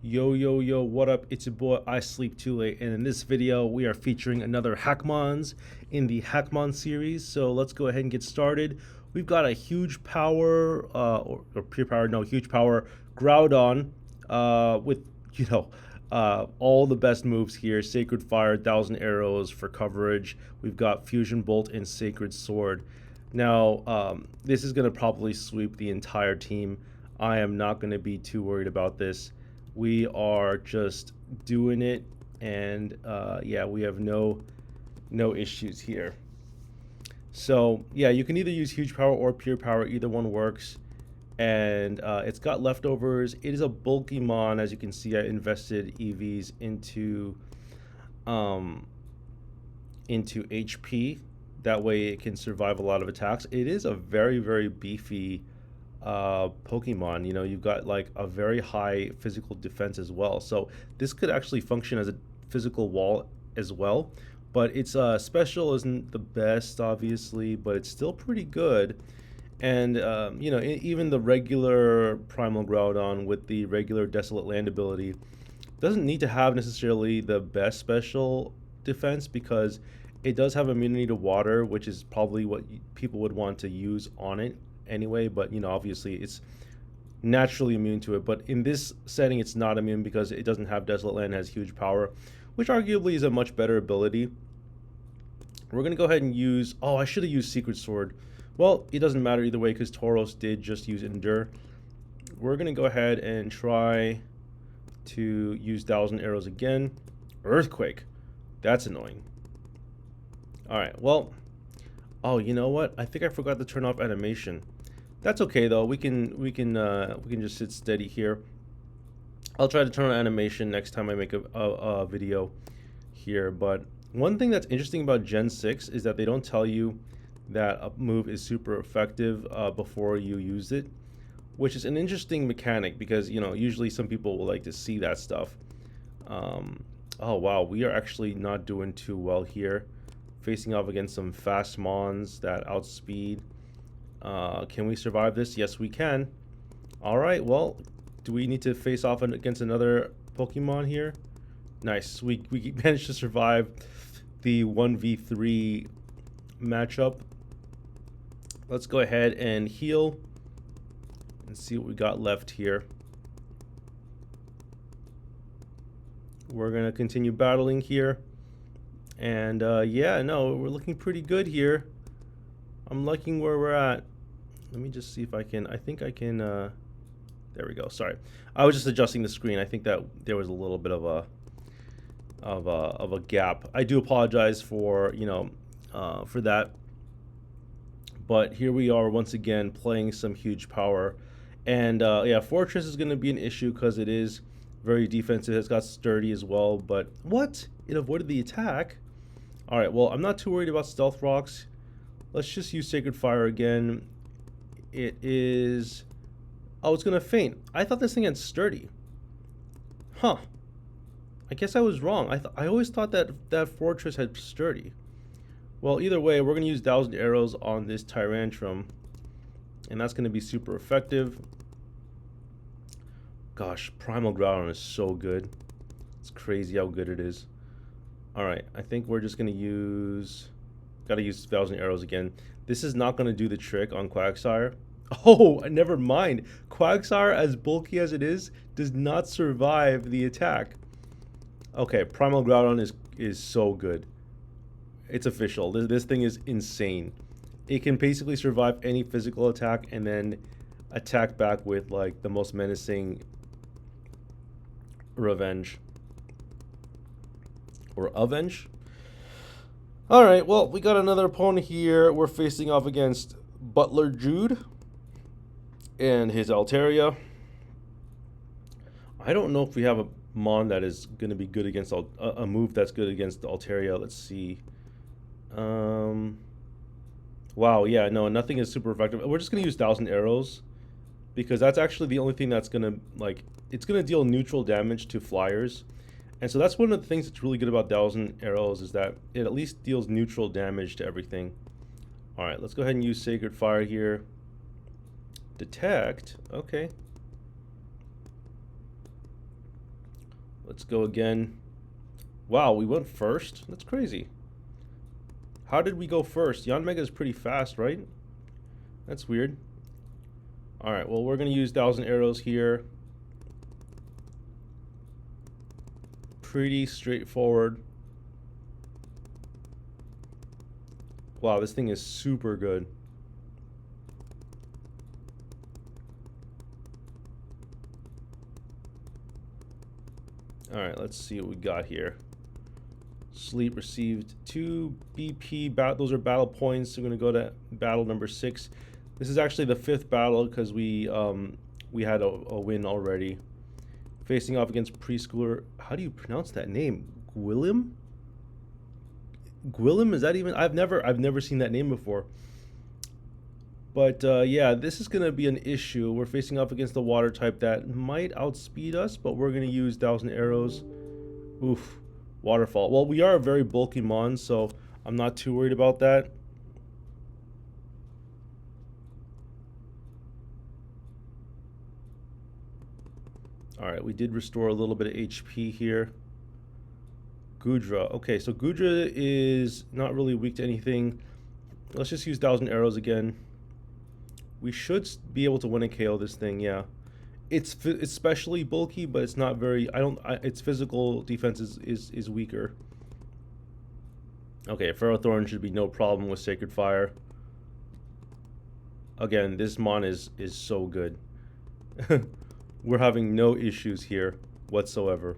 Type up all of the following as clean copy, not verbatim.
Yo, what up? It's your boy, I Sleep Too Late, and in this video, we are featuring another Hackmons in the Hackmon series. So let's go ahead and get started. We've got a huge power, or pure power, no, huge power Groudon, with, all the best moves here. Sacred Fire, 1,000 arrows for coverage. We've got Fusion Bolt and Sacred Sword. Now, this is going to probably sweep the entire team. I am not going to be too worried about this. We are just doing it, and yeah, we have no issues here. So yeah, you can either use huge power or pure power, either one works. And it's got leftovers. It is a bulky mon. As you can see, I invested EVs into HP. That way it can survive a lot of attacks. It is a very beefy Pokemon. You know, you've got like a very high physical defense as well. So this could actually function as a physical wall as well. But its special isn't the best, obviously, but it's still pretty good. And even the regular Primal Groudon with the regular Desolate Land ability doesn't need to have necessarily the best special defense, because it does have immunity to water, which is probably what people would want to use on it anyway. But obviously it's naturally immune to it. But in this setting, it's not immune because it doesn't have Desolate Land, it has huge power, which arguably is a much better ability. We're gonna go ahead and use, oh, I should have used Secret Sword. Well, it doesn't matter either way because Tauros did just use Endure. We're gonna go ahead and try to use 1,000 arrows again. Earthquake, that's annoying. All right, well, oh, you know what? I think I forgot to turn off animation. That's okay though. We can just sit steady here. I'll try to turn on animation next time I make a video here. But one thing that's interesting about Gen 6 is that they don't tell you that a move is super effective before you use it, which is an interesting mechanic because usually some people will like to see that stuff. Oh wow, we are actually not doing too well here, facing off against some fast mons that outspeed. Can we survive this? Yes, we can. All right, well, do we need to face off against another Pokemon here? Nice, we managed to survive the 1v3 matchup. Let's go ahead and heal and see what we got left here. We're gonna continue battling here. And yeah, no, we're looking pretty good here. I'm liking where we're at. Let me just see if I can, I think I can, there we go. Sorry, I was just adjusting the screen. I think that there was a little bit of a gap. I do apologize for, for that. But here we are once again playing some huge power. And yeah, Fortress is going to be an issue because it is very defensive. It's got sturdy as well. But what? It avoided the attack. All right, well, I'm not too worried about Stealth Rocks. Let's just use Sacred Fire again. It is... oh, it's going to faint. I thought this thing had sturdy. Huh. I guess I was wrong. I always thought that Fortress had sturdy. Well, either way, we're going to use 1,000 arrows on this Tyrantrum, and that's going to be super effective. Gosh, Primal Groudon is so good. It's crazy how good it is. All right, I think we're just going to use... got to use 1,000 arrows again. This is not going to do the trick on Quagsire. Oh, never mind. Quagsire, as bulky as it is, does not survive the attack. Okay, Primal Groudon is so good. It's official. This thing is insane. It can basically survive any physical attack and then attack back with like the most menacing revenge. Or avenge. All right, well, we got another opponent here. We're facing off against Butler Jude and his Altaria. I don't know if we have a mon that is going to be good against a move that's good against Altaria. Let's see. Wow, yeah, no, nothing is super effective. We're just gonna use 1,000 arrows because that's actually the only thing that's gonna, like, it's gonna deal neutral damage to flyers. And so that's one of the things that's really good about 1,000 arrows, is that it at least deals neutral damage to everything. All right, let's go ahead and use Sacred Fire here. Detect, okay. Let's go again. Wow, we went first? That's crazy. How did we go first? Yanmega is pretty fast, right? That's weird. Alright, well, we're going to use 1,000 arrows here. Pretty straightforward. Wow, this thing is super good. Alright, let's see what we got here. Sleep received 2 BP. Those are battle points. We're going to go to battle number 6. This is actually the 5th battle because we had a win already. Facing off against preschooler. How do you pronounce that name? Gwilym? Gwilym? Is that even? I've never seen that name before. But yeah, this is going to be an issue. We're facing off against the water type that might outspeed us, but we're going to use 1,000 arrows. Oof. Waterfall. Well, we are a very bulky mon, so I'm not too worried about that. Alright, we did restore a little bit of HP here. Goodra. Okay, so Goodra is not really weak to anything. Let's just use 1,000 arrows again. We should be able to win a KO this thing, yeah. It's especially bulky, but it's not very... its physical defense is weaker. Okay, Ferrothorn should be no problem with Sacred Fire. Again, this mon is so good. We're having no issues here whatsoever.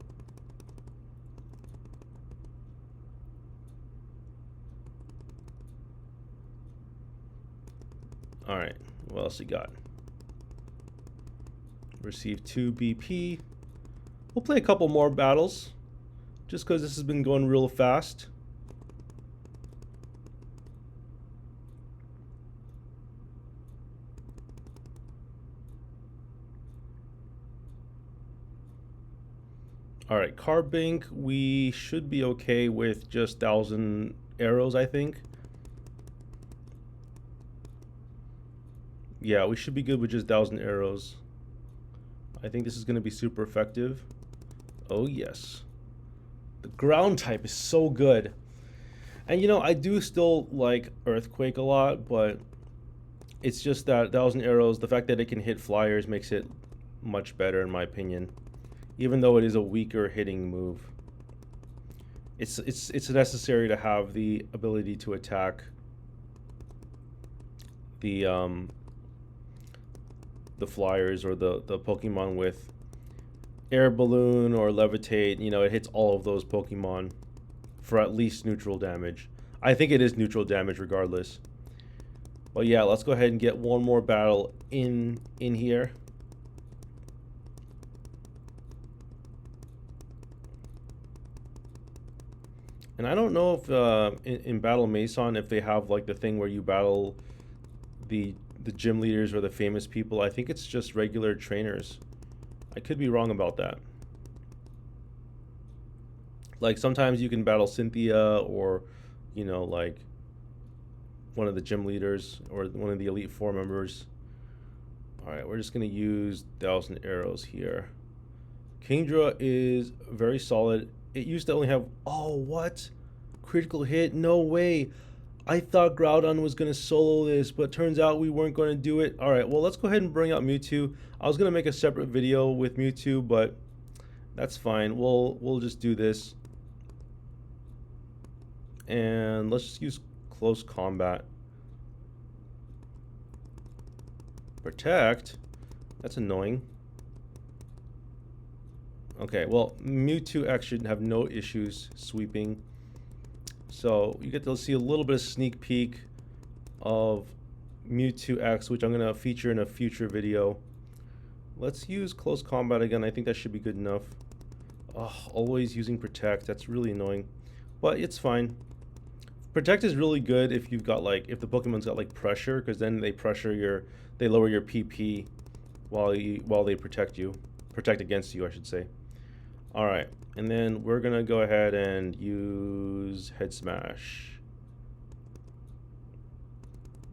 Alright, what else you got? Receive 2 BP. We'll play a couple more battles, just because this has been going real fast. Alright, Carbink, we should be okay with just 1,000 arrows, I think. Yeah, we should be good with just 1,000 arrows. I think this is going to be super effective. Oh, yes. The ground type is so good. And, you know, I do still like Earthquake a lot, but it's just that 1,000 arrows, the fact that it can hit flyers makes it much better, in my opinion. Even though it is a weaker hitting move. It's necessary to have the ability to attack the flyers or the Pokemon with Air Balloon or Levitate. You know, it hits all of those Pokemon for at least neutral damage. I think it is neutral damage regardless. But yeah, let's go ahead and get one more battle in here. And I don't know if in Battle Maison if they have like the thing where you battle the gym leaders or the famous people. I think it's just regular trainers. I could be wrong about that. Like sometimes you can battle Cynthia or, you know, like one of the gym leaders or one of the Elite Four members. Alright, we're just going to use 1,000 arrows here. Kingdra is very solid. It used to only have... Oh, what? Critical hit? No way. I thought Groudon was going to solo this, but turns out we weren't going to do it. Alright, well, let's go ahead and bring out Mewtwo. I was going to make a separate video with Mewtwo, but that's fine. We'll just do this. And let's just use close combat. Protect? That's annoying. Okay, well, Mewtwo X should have no issues sweeping. So you get to see a little bit of sneak peek of Mewtwo X, which I'm going to feature in a future video. Let's use close combat again. I think that should be good enough. Oh, always using Protect. That's really annoying. But it's fine. Protect is really good if you've got like, if the Pokemon's got like pressure, because then they they lower your PP while they protect against you, I should say. All right, and then we're gonna go ahead and use Head Smash.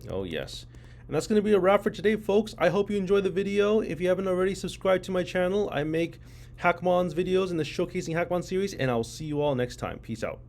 Oh yes. And that's going to be a wrap for today, folks. I hope you enjoyed the video. If you haven't already, subscribe to my channel. I make Hackmons videos in the Showcasing Hackmon series, and I'll see you all next time. Peace out.